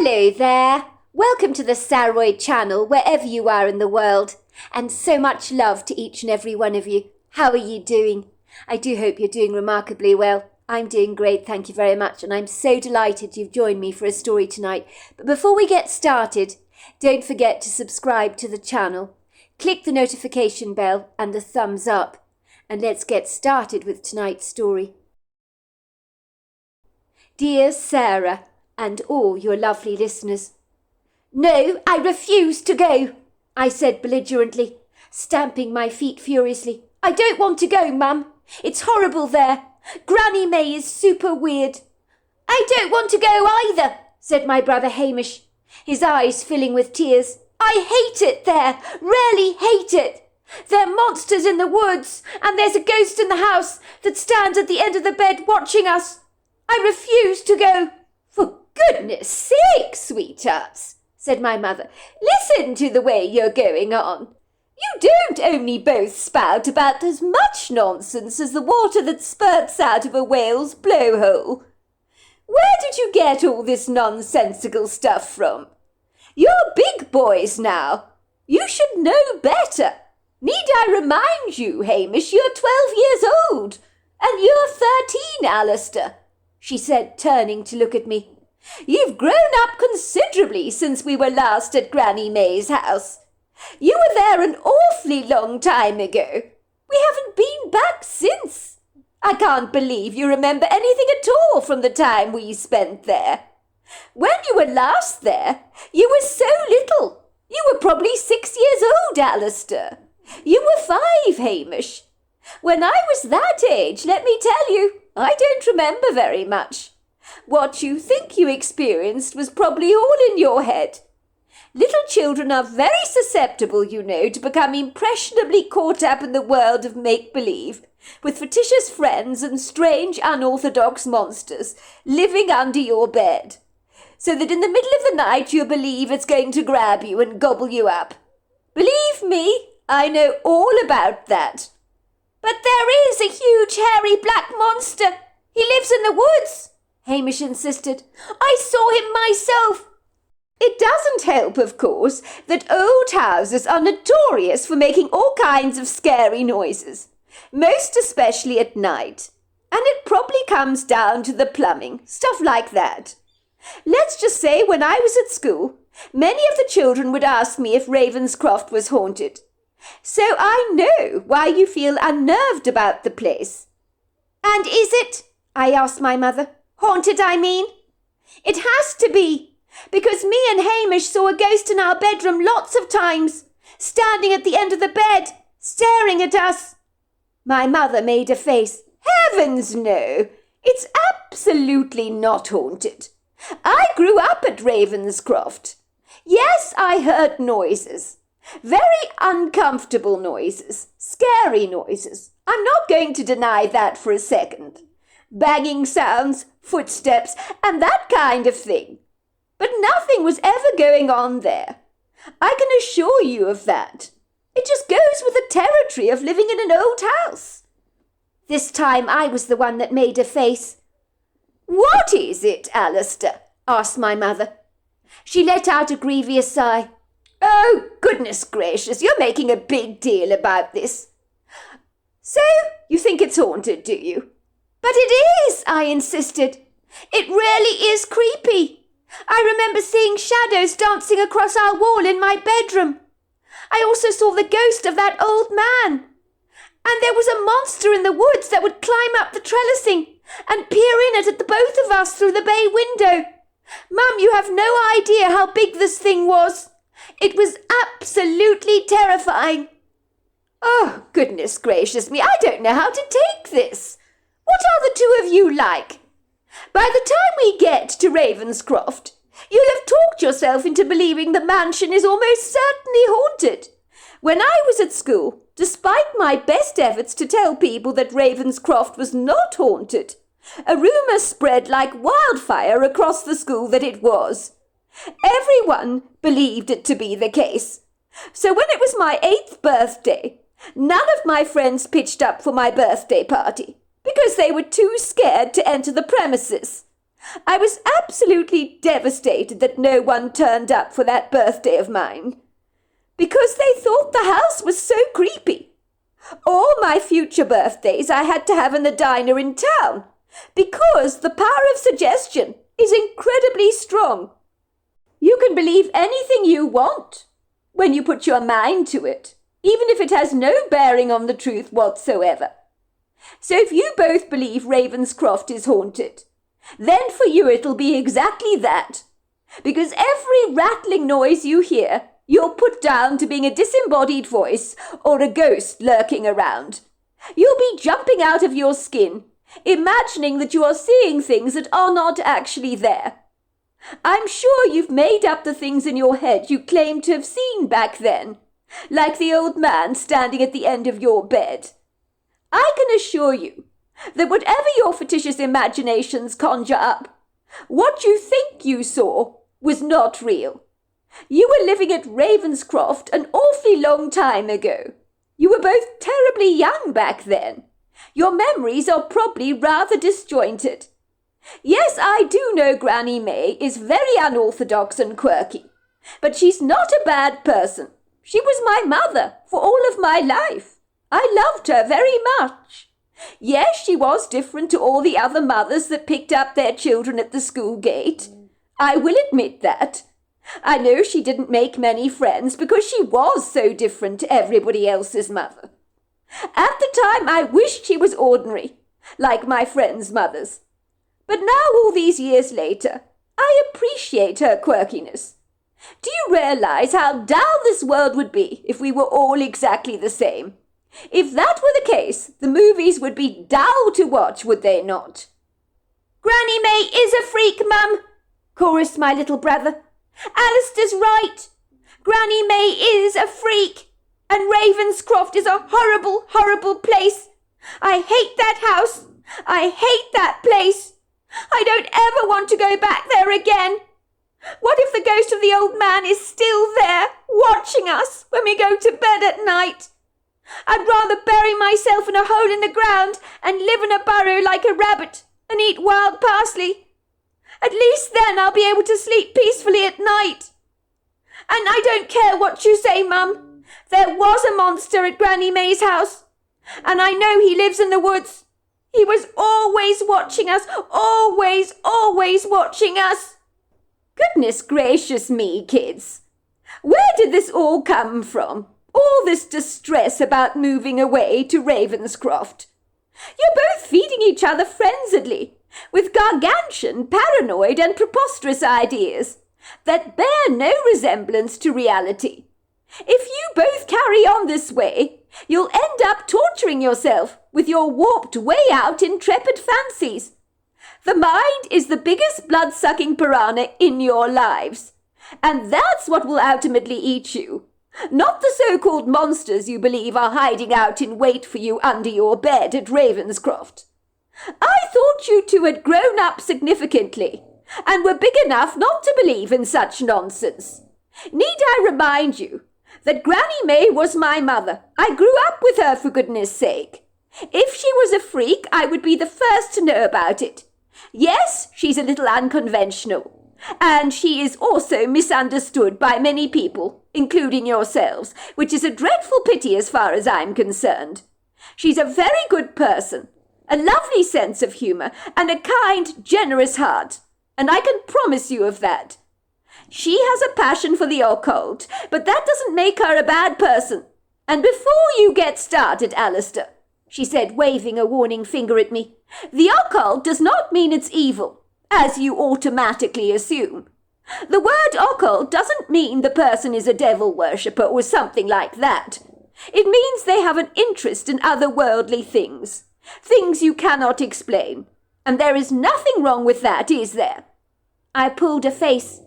Hello there. Welcome to the Saroy channel, wherever you are in the world. And so much love to each and every one of you. How are you doing? I do hope you're doing remarkably well. I'm doing great, thank you very much. And I'm so delighted you've joined me for a story tonight. But before we get started, don't forget to subscribe to the channel. Click the notification bell and the thumbs up. And let's get started with tonight's story. Dear Sarah, and all your lovely listeners. No, I refuse to go, I said belligerently, stamping my feet furiously. I don't want to go, Mum. It's horrible there. Granny May is super weird. I don't want to go either, said my brother Hamish, his eyes filling with tears. I hate it there, really hate it. There are monsters in the woods, and there's a ghost in the house that stands at the end of the bed watching us. I refuse to go. For goodness sake, sweethearts, said my mother, listen to the way you're going on. You don't only both spout about as much nonsense as the water that spurts out of a whale's blowhole. Where did you get all this nonsensical stuff from? You're big boys now. You should know better. Need I remind you, Hamish, you're 12 years old, and you're 13, Alistair, she said, turning to look at me. You've grown up considerably since we were last at Granny May's house. You were there an awfully long time ago. We haven't been back since. I can't believe you remember anything at all from the time we spent there. When you were last there, you were so little. You were probably 6 years old, Alistair. You were 5, Hamish. When I was that age, let me tell you, I don't remember very much. What you think you experienced was probably all in your head. Little children are very susceptible, you know, to become impressionably caught up in the world of make-believe, with fictitious friends and strange unorthodox monsters living under your bed, so that in the middle of the night you believe it's going to grab you and gobble you up. Believe me, I know all about that. But there is a huge hairy black monster. He lives in the woods, Hamish insisted. I saw him myself. It doesn't help, of course, that old houses are notorious for making all kinds of scary noises, most especially at night. And it probably comes down to the plumbing, stuff like that. Let's just say when I was at school, many of the children would ask me if Ravenscroft was haunted. So I know why you feel unnerved about the place. And is it? I asked my mother. Haunted, I mean. It has to be, because me and Hamish saw a ghost in our bedroom lots of times, standing at the end of the bed, staring at us. My mother made a face. Heavens no, it's absolutely not haunted. I grew up at Ravenscroft. Yes, I heard noises. Very uncomfortable noises, scary noises. I'm not going to deny that for a second. Banging sounds, footsteps, and that kind of thing. But nothing was ever going on there. I can assure you of that. It just goes with the territory of living in an old house. This time I was the one that made a face. What is it, Alistair? Asked my mother. She let out a grievous sigh. Oh, goodness gracious, you're making a big deal about this. So, you think it's haunted, do you? But it is, I insisted. It really is creepy. I remember seeing shadows dancing across our wall in my bedroom. I also saw the ghost of that old man. And there was a monster in the woods that would climb up the trellising and peer in at the both of us through the bay window. Mum, you have no idea how big this thing was. It was absolutely terrifying. Oh, goodness gracious me, I don't know how to take this. What are the two of you like? By the time we get to Ravenscroft, you'll have talked yourself into believing the mansion is almost certainly haunted. When I was at school, despite my best efforts to tell people that Ravenscroft was not haunted, a rumour spread like wildfire across the school that it was. Everyone believed it to be the case. So when it was my 8th birthday, none of my friends pitched up for my birthday party because they were too scared to enter the premises. I was absolutely devastated that no one turned up for that birthday of mine, because they thought the house was so creepy. All my future birthdays I had to have in the diner in town, because the power of suggestion is incredibly strong. You can believe anything you want when you put your mind to it, even if it has no bearing on the truth whatsoever. So if you both believe Ravenscroft is haunted, then for you it'll be exactly that, because every rattling noise you hear, you'll put down to being a disembodied voice or a ghost lurking around. You'll be jumping out of your skin, imagining that you are seeing things that are not actually there. I'm sure you've made up the things in your head you claimed to have seen back then, like the old man standing at the end of your bed. I can assure you that whatever your fictitious imaginations conjure up, what you think you saw was not real. You were living at Ravenscroft an awfully long time ago. You were both terribly young back then. Your memories are probably rather disjointed. Yes, I do know Granny May is very unorthodox and quirky, but she's not a bad person. She was my mother for all of my life. I loved her very much. Yes, she was different to all the other mothers that picked up their children at the school gate. I will admit that. I know she didn't make many friends because she was so different to everybody else's mother. At the time, I wished she was ordinary, like my friends' mothers. But now, all these years later, I appreciate her quirkiness. Do you realize how dull this world would be if we were all exactly the same? If that were the case, the movies would be dull to watch, would they not? Granny May is a freak, Mum, chorused my little brother. Alistair's right. Granny May is a freak, and Ravenscroft is a horrible, horrible place. I hate that house. I hate that place. I don't ever want to go back there again. What if the ghost of the old man is still there, watching us when we go to bed at night? I'd rather bury myself in a hole in the ground and live in a burrow like a rabbit and eat wild parsley. At least then I'll be able to sleep peacefully at night. And I don't care what you say, Mum. There was a monster at Granny May's house, and I know he lives in the woods. He was always watching us, always watching us. Goodness gracious me, kids. Where did this all come from? All this distress about moving away to Ravenscroft. You're both feeding each other frenziedly, with gargantuan, paranoid and preposterous ideas that bear no resemblance to reality. If you both carry on this way, you'll end up torturing yourself with your warped, way-out, intrepid fancies. The mind is the biggest blood-sucking piranha in your lives, and that's what will ultimately eat you, not the so-called monsters you believe are hiding out in wait for you under your bed at Ravenscroft. I thought you two had grown up significantly and were big enough not to believe in such nonsense. Need I remind you that Granny May was my mother? I grew up with her, for goodness sake. If she was a freak, I would be the first to know about it. Yes, she's a little unconventional, and she is also misunderstood by many people, including yourselves, which is a dreadful pity as far as I'm concerned. She's a very good person, a lovely sense of humour, and a kind, generous heart, and I can promise you of that. She has a passion for the occult, but that doesn't make her a bad person. And before you get started, Alistair, she said, waving a warning finger at me, the occult does not mean it's evil, as you automatically assume. The word occult doesn't mean the person is a devil worshipper or something like that. It means they have an interest in otherworldly things, things you cannot explain. And there is nothing wrong with that, is there? I pulled a face.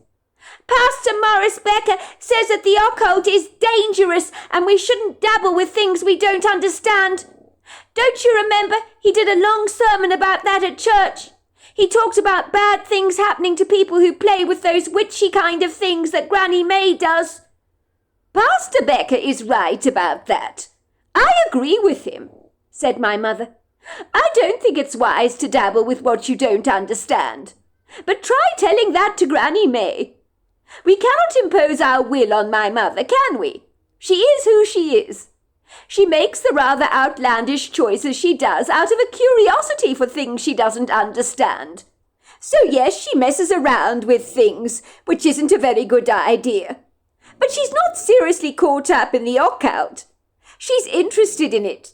Pastor Morris Becker says that the occult is dangerous and we shouldn't dabble with things we don't understand. Don't you remember he did a long sermon about that at church? He talked about bad things happening to people who play with those witchy kind of things that Granny May does. Pastor Becker is right about that. I agree with him, said my mother. I don't think it's wise to dabble with what you don't understand. But try telling that to Granny May. We cannot impose our will on my mother, can we? She is who she is. She makes the rather outlandish choices she does out of a curiosity for things she doesn't understand. So yes, she messes around with things, which isn't a very good idea. But she's not seriously caught up in the occult. She's interested in it.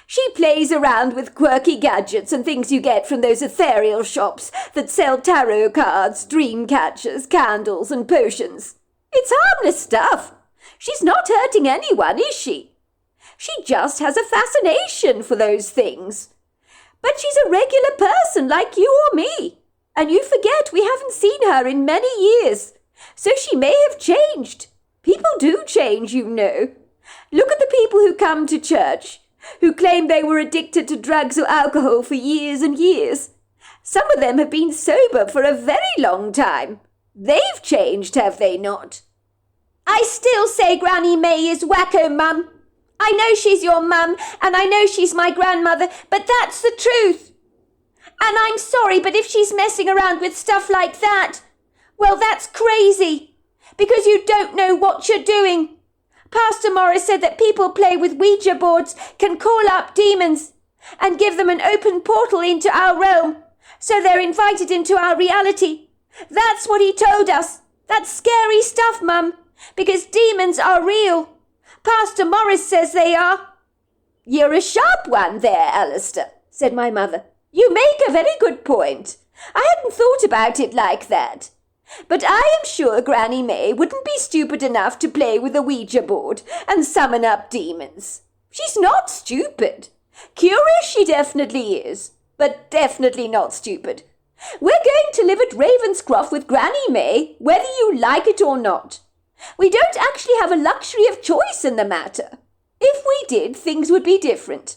She plays around with quirky gadgets and things you get from those ethereal shops that sell tarot cards, dream catchers, candles and potions. It's harmless stuff. She's not hurting anyone, is she? She just has a fascination for those things. But she's a regular person like you or me. And you forget we haven't seen her in many years. So she may have changed. People do change, you know. Look at the people who come to church, who claim they were addicted to drugs or alcohol for years and years. Some of them have been sober for a very long time. They've changed, have they not? I still say Granny May is wacko, Mum. I know she's your mum, and I know she's my grandmother, but that's the truth. And I'm sorry, but if she's messing around with stuff like that, well, that's crazy, because you don't know what you're doing. Pastor Morris said that people play with Ouija boards can call up demons and give them an open portal into our realm, so they're invited into our reality. That's what he told us. That's scary stuff, Mum, because demons are real. Pastor Morris says they are. You're a sharp one there, Alistair, said my mother. You make a very good point. I hadn't thought about it like that. But I am sure Granny May wouldn't be stupid enough to play with a Ouija board and summon up demons. She's not stupid. Curious she definitely is, but definitely not stupid. We're going to live at Ravenscroft with Granny May, whether you like it or not. We don't actually have a luxury of choice in the matter. If we did, things would be different.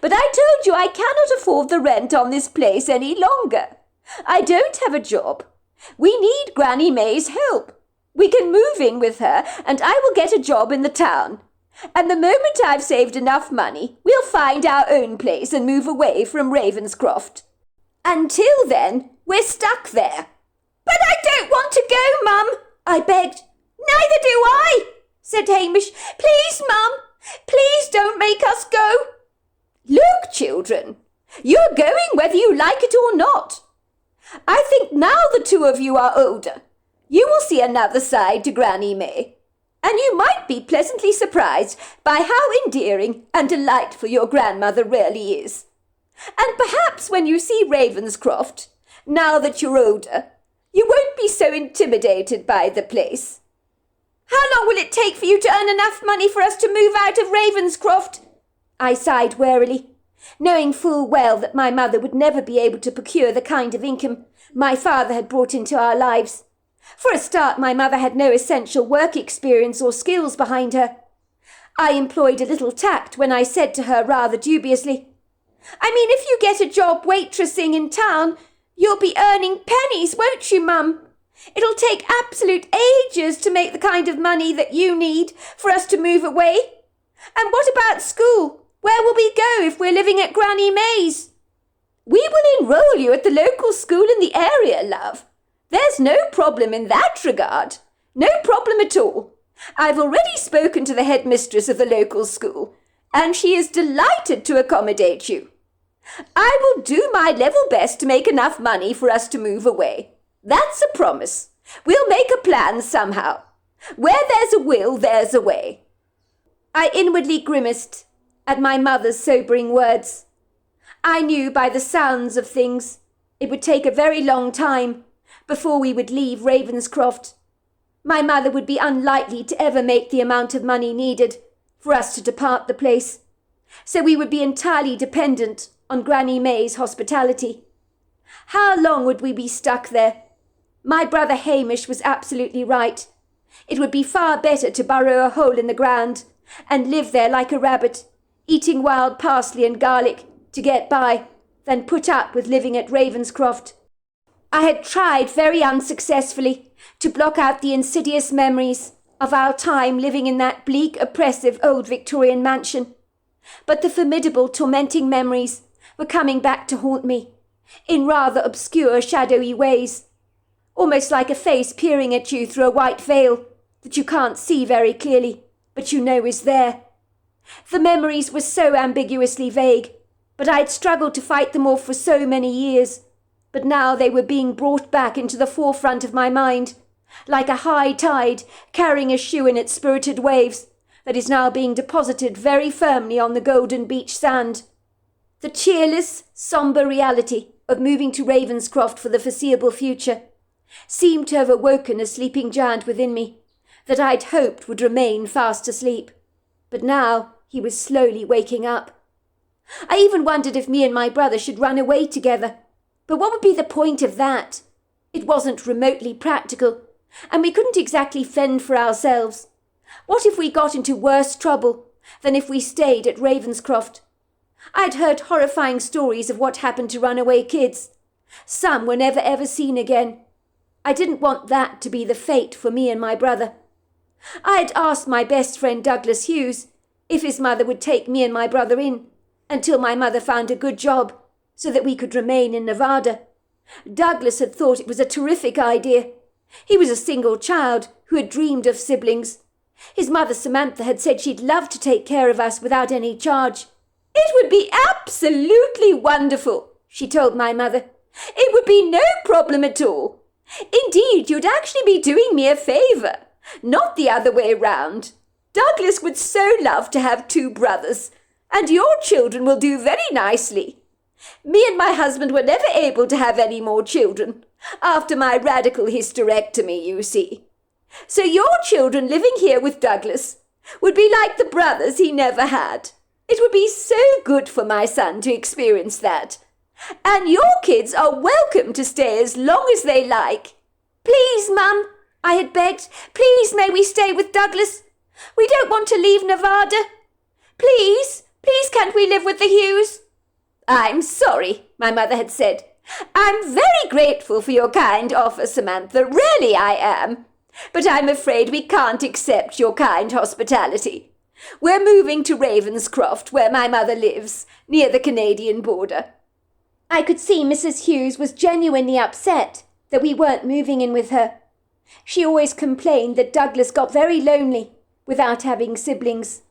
But I told you I cannot afford the rent on this place any longer. I don't have a job. We need Granny May's help. We can move in with her, and I will get a job in the town. And the moment I've saved enough money, we'll find our own place and move away from Ravenscroft. Until then, we're stuck there. But I don't want to go, Mum, I begged. Neither do I, said Hamish. Please, Mum, please don't make us go. Look, children, you're going whether you like it or not. I think now the two of you are older, you will see another side to Granny May, and you might be pleasantly surprised by how endearing and delightful your grandmother really is. And perhaps when you see Ravenscroft, now that you're older, you won't be so intimidated by the place. How long will it take for you to earn enough money for us to move out of Ravenscroft? I sighed wearily, knowing full well that my mother would never be able to procure the kind of income my father had brought into our lives. For a start, my mother had no essential work experience or skills behind her. I employed a little tact when I said to her rather dubiously, I mean, if you get a job waitressing in town, you'll be earning pennies, won't you, Mum? It'll take absolute ages to make the kind of money that you need for us to move away. And what about school? Where will we go if we're living at Granny May's? We will enroll you at the local school in the area, love. There's no problem in that regard. No problem at all. I've already spoken to the headmistress of the local school, and she is delighted to accommodate you. I will do my level best to make enough money for us to move away. That's a promise. We'll make a plan somehow. Where there's a will, there's a way. I inwardly grimaced at my mother's sobering words. I knew by the sounds of things it would take a very long time before we would leave Ravenscroft. My mother would be unlikely to ever make the amount of money needed for us to depart the place, so we would be entirely dependent on Granny May's hospitality. How long would we be stuck there? My brother Hamish was absolutely right. It would be far better to burrow a hole in the ground and live there like a rabbit, eating wild parsley and garlic to get by, than put up with living at Ravenscroft. I had tried very unsuccessfully to block out the insidious memories of our time living in that bleak, oppressive old Victorian mansion. But the formidable, tormenting memories were coming back to haunt me, in rather obscure, shadowy ways, almost like a face peering at you through a white veil that you can't see very clearly, but you know is there. The memories were so ambiguously vague, but I had struggled to fight them off for so many years. But now they were being brought back into the forefront of my mind, like a high tide carrying a shoe in its spirited waves that is now being deposited very firmly on the golden beach sand. The cheerless, sombre reality of moving to Ravenscroft for the foreseeable future seemed to have awoken a sleeping giant within me that I'd hoped would remain fast asleep. But now he was slowly waking up. I even wondered if me and my brother should run away together. But what would be the point of that? It wasn't remotely practical, and we couldn't exactly fend for ourselves. What if we got into worse trouble than if we stayed at Ravenscroft? I'd heard horrifying stories of what happened to runaway kids. Some were never ever seen again. I didn't want that to be the fate for me and my brother. I had asked my best friend Douglas Hughes if his mother would take me and my brother in until my mother found a good job so that we could remain in Nevada. Douglas had thought it was a terrific idea. He was a single child who had dreamed of siblings. His mother Samantha had said she'd love to take care of us without any charge. "It would be absolutely wonderful," she told my mother. "It would be no problem at all. Indeed, you'd actually be doing me a favour, not the other way round. Douglas would so love to have 2 brothers, and your children will do very nicely. Me and my husband were never able to have any more children, after my radical hysterectomy, you see. So your children living here with Douglas would be like the brothers he never had. It would be so good for my son to experience that. And your kids are welcome to stay as long as they like." "Please, Mum," I had begged. "Please may we stay with Douglas? We don't want to leave Nevada. Please can't we live with the Hughes?" "I'm sorry," my mother had said. "I'm very grateful for your kind offer, Samantha, really I am. But I'm afraid we can't accept your kind hospitality. We're moving to Ravenscroft, where my mother lives, near the Canadian border." I could see Mrs. Hughes was genuinely upset that we weren't moving in with her. She always complained that Douglas got very lonely without having siblings.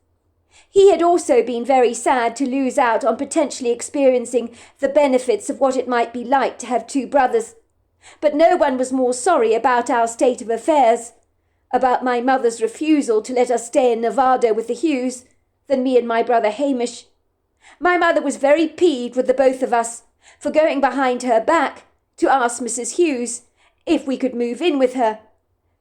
He had also been very sad to lose out on potentially experiencing the benefits of what it might be like to have 2 brothers. But no one was more sorry about our state of affairs, about my mother's refusal to let us stay in Nevada with the Hughes, than me and my brother Hamish. My mother was very peeved with the both of us for going behind her back to ask Mrs. Hughes if we could move in with her.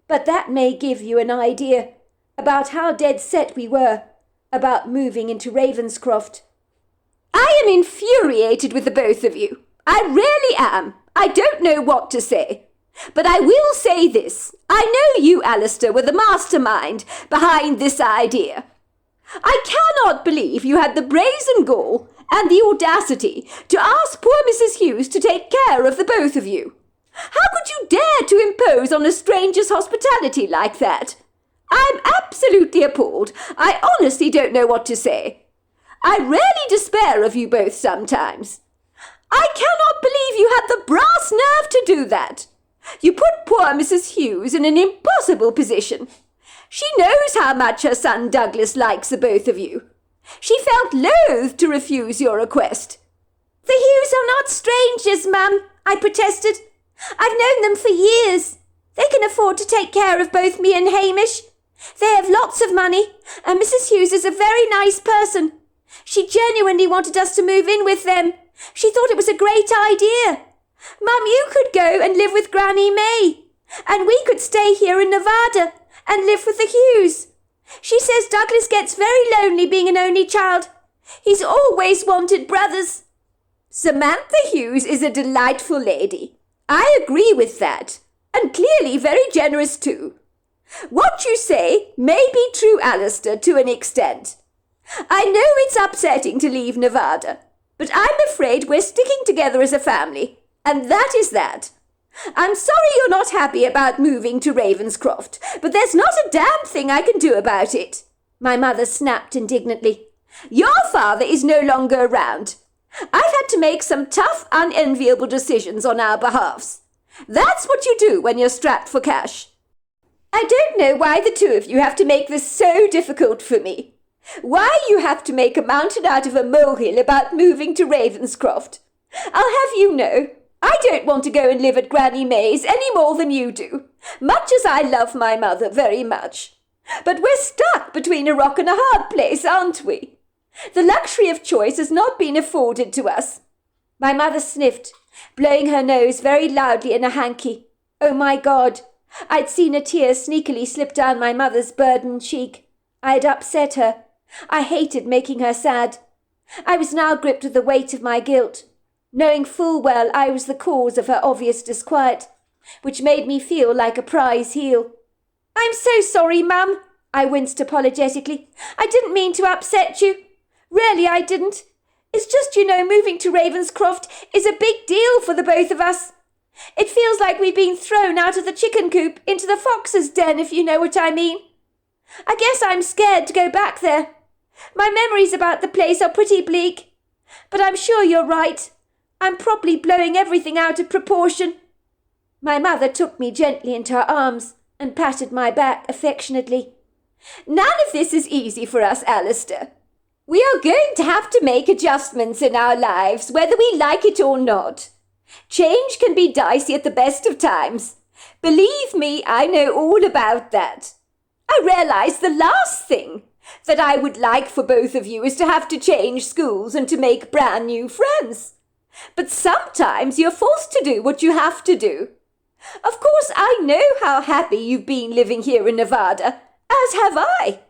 But that may give you an idea about how dead set we were about moving into Ravenscroft. "I am infuriated with the both of you. I really am. I don't know what to say. But I will say this. I know you, Alistair, were the mastermind behind this idea. I cannot believe you had the brazen gall and the audacity to ask poor Mrs. Hughes to take care of the both of you. How could you dare to impose on a stranger's hospitality like that? I'm absolutely appalled. I honestly don't know what to say. I really despair of you both sometimes. I cannot believe you had the brass nerve to do that. You put poor Mrs. Hughes in an impossible position. She knows how much her son Douglas likes the both of you. She felt loath to refuse your request." "The Hughes are not strangers, Mum," I protested. "I've known them for years. They can afford to take care of both me and Hamish. They have lots of money, and Mrs. Hughes is a very nice person. She genuinely wanted us to move in with them. She thought it was a great idea. Mum, you could go and live with Granny May, and we could stay here in Nevada and live with the Hughes. She says Douglas gets very lonely being an only child. He's always wanted brothers." "Samantha Hughes is a delightful lady. I agree with that, and clearly very generous too. What you say may be true, Alistair, to an extent. I know it's upsetting to leave Nevada, but I'm afraid we're sticking together as a family, and that is that. I'm sorry you're not happy about moving to Ravenscroft, but there's not a damn thing I can do about it," my mother snapped indignantly. "Your father is no longer around, I've had to make some tough, unenviable decisions on our behalves. That's what you do when you're strapped for cash. I don't know why the two of you have to make this so difficult for me. Why you have to make a mountain out of a molehill about moving to Ravenscroft. I'll have you know, I don't want to go and live at Granny May's any more than you do, much as I love my mother very much. But we're stuck between a rock and a hard place, aren't we? The luxury of choice has not been afforded to us. My mother sniffed, blowing her nose very loudly in a hanky. Oh, my God! I'd seen a tear sneakily slip down my mother's burdened cheek. I had upset her. I hated making her sad. I was now gripped with the weight of my guilt, knowing full well I was the cause of her obvious disquiet, which made me feel like a prize heel. I'm so sorry, Mum, I winced apologetically. I didn't mean to upset you. Really, I didn't. It's just, moving to Ravenscroft is a big deal for the both of us. It feels like we've been thrown out of the chicken coop into the fox's den, if you know what I mean. I guess I'm scared to go back there. My memories about the place are pretty bleak. But I'm sure you're right. I'm probably blowing everything out of proportion. My mother took me gently into her arms and patted my back affectionately. None of this is easy for us, Alistair. We are going to have to make adjustments in our lives, whether we like it or not. Change can be dicey at the best of times. Believe me, I know all about that. I realise the last thing that I would like for both of you is to have to change schools and to make brand new friends. But sometimes you're forced to do what you have to do. Of course, I know how happy you've been living here in Nevada, as have I.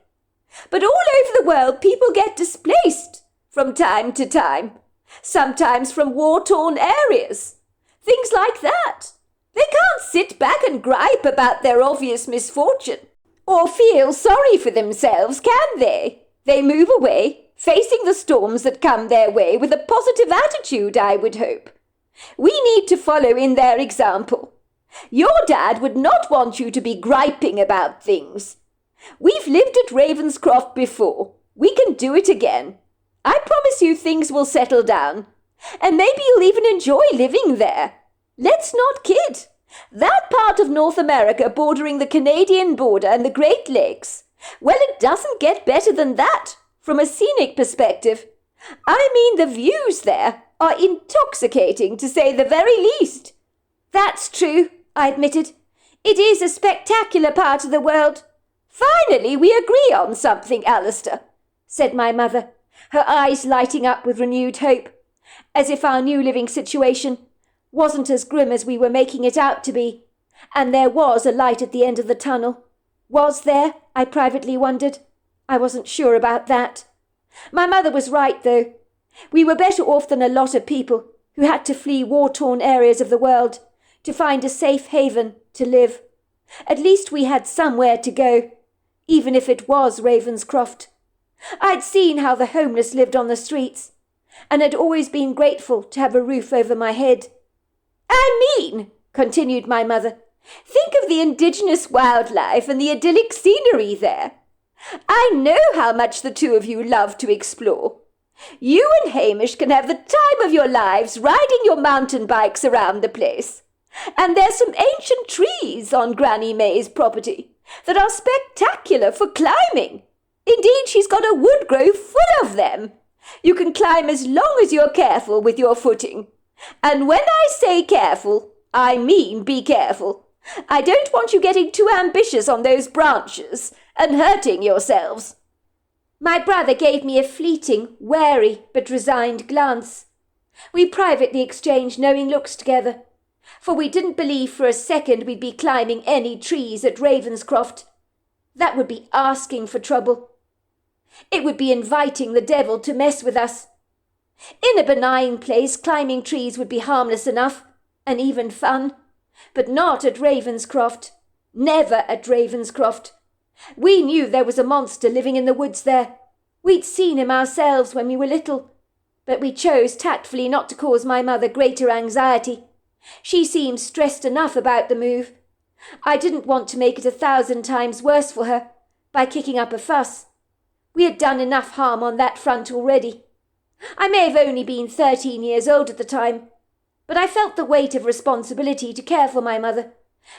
But all over the world, people get displaced from time to time, sometimes from war-torn areas. Things like that. They can't sit back and gripe about their obvious misfortune, or feel sorry for themselves, can they? They move away, facing the storms that come their way with a positive attitude, I would hope. We need to follow in their example. Your dad would not want you to be griping about things. We've lived at Ravenscroft before. We can do it again. I promise you things will settle down. And maybe you'll even enjoy living there. Let's not kid. That part of North America bordering the Canadian border and the Great Lakes, well, it doesn't get better than that from a scenic perspective. I mean, the views there are intoxicating, to say the very least. That's true, I admitted. It is a spectacular part of the world. Finally, we agree on something, Alistair, said my mother, her eyes lighting up with renewed hope, as if our new living situation wasn't as grim as we were making it out to be, and there was a light at the end of the tunnel. Was there? I privately wondered. I wasn't sure about that. My mother was right, though. We were better off than a lot of people who had to flee war-torn areas of the world to find a safe haven to live. At least we had somewhere to go, even if it was Ravenscroft. I'd seen how the homeless lived on the streets, and had always been grateful to have a roof over my head. I mean, continued my mother, think of the indigenous wildlife and the idyllic scenery there. I know how much the two of you love to explore. You and Hamish can have the time of your lives riding your mountain bikes around the place. And there's some ancient trees on Granny May's property that are spectacular for climbing. Indeed, she's got a wood grove full of them. You can climb as long as you're careful with your footing. And when I say careful, I mean be careful. I don't want you getting too ambitious on those branches and hurting yourselves. My brother gave me a fleeting, wary but resigned glance. We privately exchanged knowing looks together, for we didn't believe for a second we'd be climbing any trees at Ravenscroft. That would be asking for trouble. It would be inviting the devil to mess with us. In a benign place, climbing trees would be harmless enough, and even fun, but not at Ravenscroft. Never at Ravenscroft. We knew there was a monster living in the woods there. We'd seen him ourselves when we were little, but we chose tactfully not to cause my mother greater anxiety. She seemed stressed enough about the move. I didn't want to make it 1,000 times worse for her by kicking up a fuss. We had done enough harm on that front already. I may have only been 13 years old at the time, but I felt the weight of responsibility to care for my mother,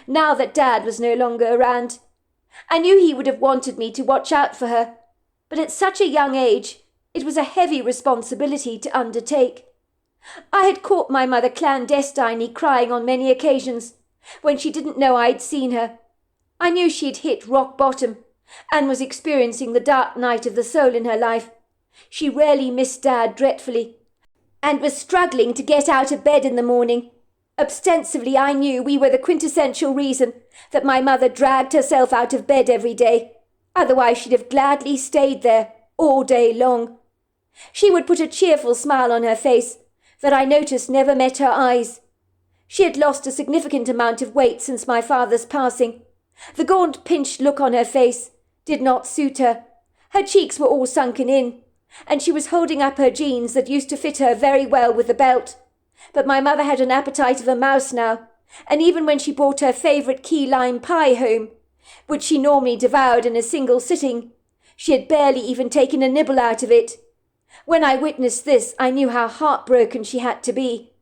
now that Dad was no longer around. I knew he would have wanted me to watch out for her, but at such a young age, it was a heavy responsibility to undertake. I had caught my mother clandestinely crying on many occasions, when she didn't know I'd seen her. I knew she'd hit rock bottom, and was experiencing the dark night of the soul in her life. She rarely missed Dad dreadfully, and was struggling to get out of bed in the morning. Ostensibly, I knew we were the quintessential reason that my mother dragged herself out of bed every day. Otherwise she'd have gladly stayed there all day long. She would put a cheerful smile on her face that I noticed never met her eyes. She had lost a significant amount of weight since my father's passing. The gaunt, pinched look on her face did not suit her. Her cheeks were all sunken in, and she was holding up her jeans that used to fit her very well with the belt. But my mother had an appetite of a mouse now, and even when she brought her favourite key lime pie home, which she normally devoured in a single sitting, she had barely even taken a nibble out of it. When I witnessed this, I knew how heartbroken she had to be.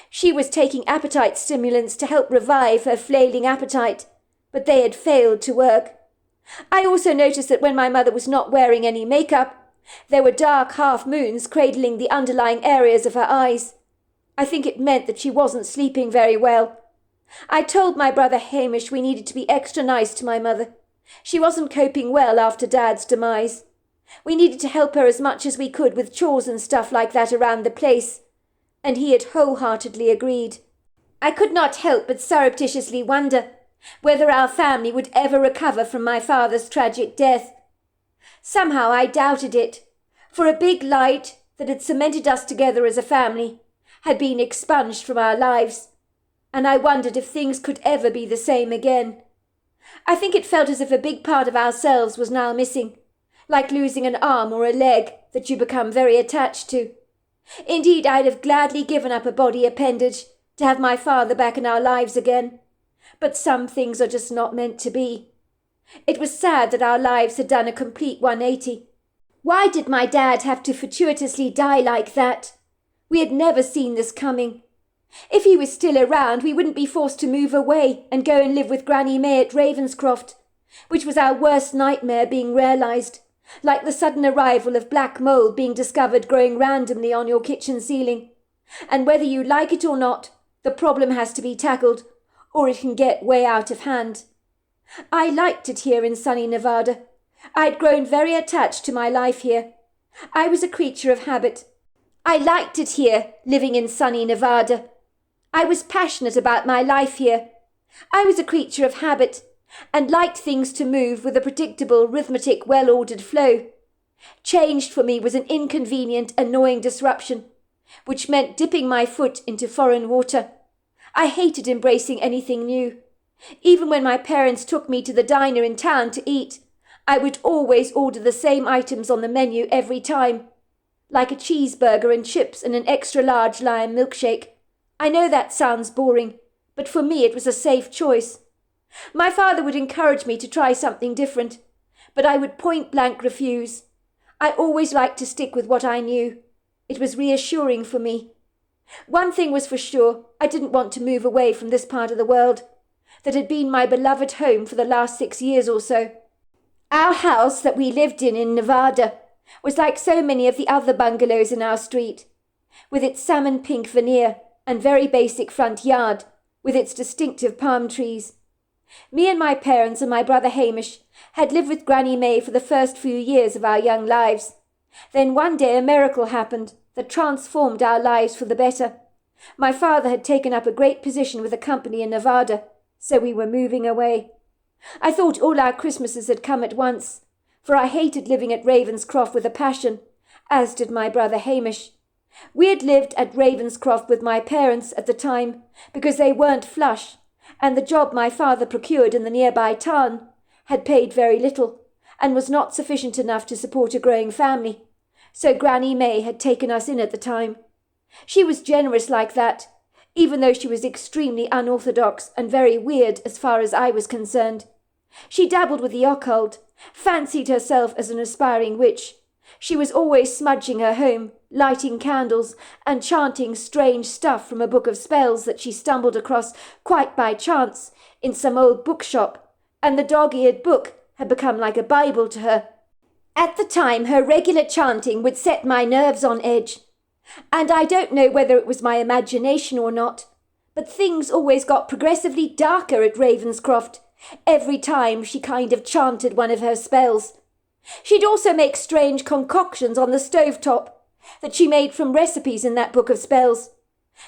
She was taking appetite stimulants to help revive her flailing appetite, but they had failed to work. I also noticed that when my mother was not wearing any makeup, there were dark half-moons cradling the underlying areas of her eyes. I think it meant that she wasn't sleeping very well. I told my brother Hamish we needed to be extra nice to my mother. She wasn't coping well after Dad's demise. We needed to help her as much as we could with chores and stuff like that around the place, and he had wholeheartedly agreed. I could not help but surreptitiously wonder whether our family would ever recover from my father's tragic death. Somehow I doubted it, for a big light that had cemented us together as a family had been expunged from our lives, and I wondered if things could ever be the same again. I think it felt as if a big part of ourselves was now missing, like losing an arm or a leg that you become very attached to. Indeed, I'd have gladly given up a body appendage to have my father back in our lives again. But some things are just not meant to be. It was sad that our lives had done a complete 180. Why did my dad have to fortuitously die like that? We had never seen this coming. If he was still around, we wouldn't be forced to move away and go and live with Granny May at Ravenscroft, which was our worst nightmare being realised, like the sudden arrival of black mould being discovered growing randomly on your kitchen ceiling. And whether you like it or not, the problem has to be tackled, or it can get way out of hand. I liked it here in sunny Nevada. I'd grown very attached to my life here. I was a creature of habit. I liked it here, living in sunny Nevada. I was passionate about my life here. I was a creature of habit, and liked things to move with a predictable, rhythmic, well-ordered flow. Changed for me was an inconvenient, annoying disruption, which meant dipping my foot into foreign water. I hated embracing anything new. Even when my parents took me to the diner in town to eat, I would always order the same items on the menu every time, like a cheeseburger and chips and an extra-large lime milkshake. I know that sounds boring, but for me it was a safe choice. My father would encourage me to try something different, but I would point-blank refuse. I always liked to stick with what I knew. It was reassuring for me. One thing was for sure, I didn't want to move away from this part of the world that had been my beloved home for the last 6 years or so. Our house that we lived in Nevada was like so many of the other bungalows in our street, with its salmon-pink veneer and very basic front yard with its distinctive palm trees. Me and my parents and my brother Hamish had lived with Granny May for the first few years of our young lives. Then one day a miracle happened that transformed our lives for the better. My father had taken up a great position with a company in Nevada, so we were moving away. I thought all our Christmases had come at once, for I hated living at Ravenscroft with a passion, as did my brother Hamish. We had lived at Ravenscroft with my parents at the time because they weren't flush, and the job my father procured in the nearby town had paid very little and was not sufficient enough to support a growing family, so Granny May had taken us in at the time. She was generous like that, even though she was extremely unorthodox and very weird as far as I was concerned. She dabbled with the occult, fancied herself as an aspiring witch, She was always smudging her home, lighting candles, and chanting strange stuff from a book of spells that she stumbled across quite by chance in some old bookshop, and the dog-eared book had become like a Bible to her. At the time, her regular chanting would set my nerves on edge, and I don't know whether it was my imagination or not, but things always got progressively darker at Ravenscroft every time she kind of chanted one of her spells. She'd also make strange concoctions on the stovetop that she made from recipes in that book of spells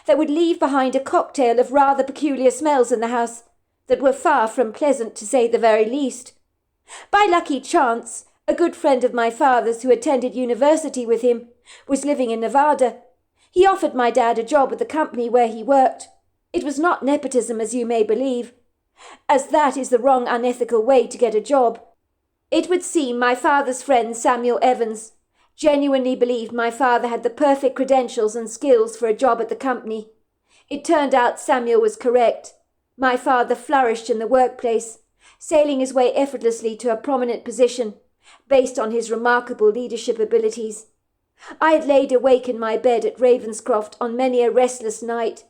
that would leave behind a cocktail of rather peculiar smells in the house that were far from pleasant, to say the very least. By lucky chance, a good friend of my father's who attended university with him was living in Nevada. He offered my dad a job at the company where he worked. It was not nepotism, as you may believe, as that is the wrong, unethical way to get a job. It would seem my father's friend Samuel Evans genuinely believed my father had the perfect credentials and skills for a job at the company. It turned out Samuel was correct. My father flourished in the workplace, sailing his way effortlessly to a prominent position based on his remarkable leadership abilities. I had laid awake in my bed at Ravenscroft on many a restless night,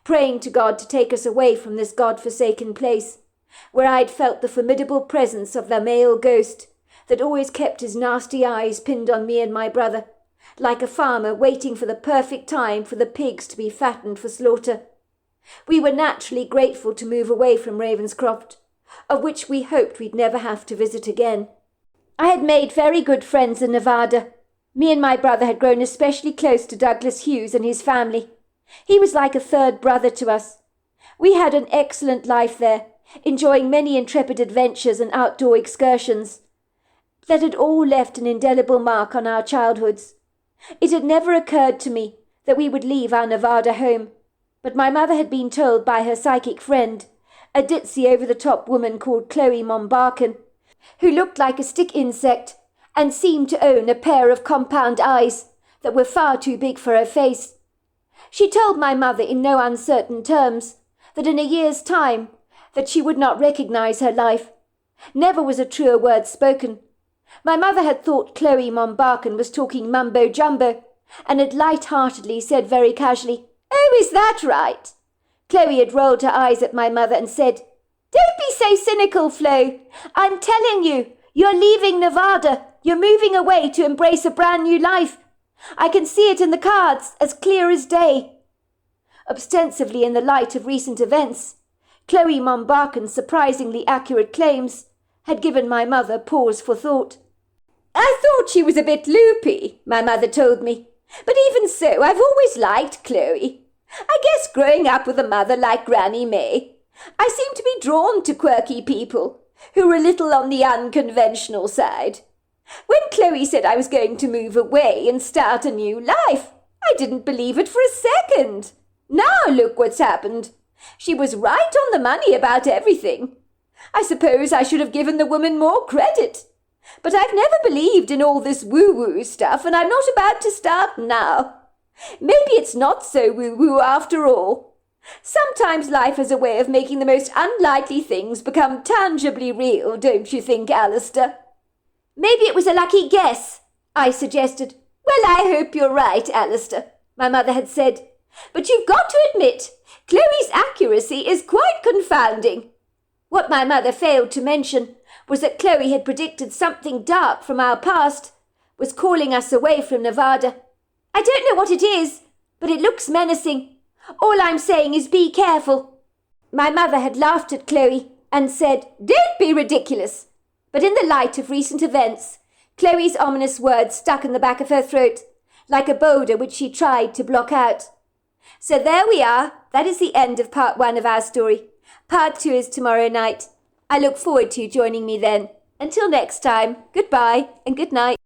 praying to God to take us away from this God-forsaken place, where I had felt the formidable presence of the male ghost that always kept his nasty eyes pinned on me and my brother, like a farmer waiting for the perfect time for the pigs to be fattened for slaughter. We were naturally grateful to move away from Ravenscroft, of which we hoped we'd never have to visit again. I had made very good friends in Nevada. Me and my brother had grown especially close to Douglas Hughes and his family. He was like a third brother to us. We had an excellent life there, enjoying many intrepid adventures and outdoor excursions that had all left an indelible mark on our childhoods. It had never occurred to me that we would leave our Nevada home, but my mother had been told by her psychic friend, a ditzy over-the-top woman called Chloe Mombarkin, who looked like a stick insect and seemed to own a pair of compound eyes that were far too big for her face. She told my mother in no uncertain terms that in a year's time that she would not recognize her life. Never was a truer word spoken. My mother had thought Chloe Mombarkin was talking mumbo-jumbo, and had light-heartedly said very casually, "Oh, is that right?" Chloe had rolled her eyes at my mother and said, "Don't be so cynical, Flo. I'm telling you, you're leaving Nevada. You're moving away to embrace a brand new life. I can see it in the cards, as clear as day." Ostensibly in the light of recent events, Chloe Mombarkin's surprisingly accurate claims had given my mother pause for thought. "I thought she was a bit loopy," my mother told me. "But even so, I've always liked Chloe. I guess growing up with a mother like Granny May, I seem to be drawn to quirky people who were a little on the unconventional side. When Chloe said I was going to move away and start a new life, I didn't believe it for a second. Now look what's happened. She was right on the money about everything. I suppose I should have given the woman more credit. But I've never believed in all this woo-woo stuff, and I'm not about to start now. Maybe it's not so woo-woo after all. Sometimes life has a way of making the most unlikely things become tangibly real, don't you think, Alistair?" "Maybe it was a lucky guess," I suggested. "Well, I hope you're right, Alistair," my mother had said. "But you've got to admit, Chloe's accuracy is quite confounding." What my mother failed to mention was that Chloe had predicted something dark from our past was calling us away from Nevada. I don't know what it is, but it looks menacing. All I'm saying is be careful. My mother had laughed at Chloe and said, "Don't be ridiculous." But in the light of recent events, Chloe's ominous words stuck in the back of her throat, like a boulder which she tried to block out. So there we are. That is the end of part 1 of our story. Part 2 is tomorrow night. I look forward to you joining me then. Until next time, goodbye and good night.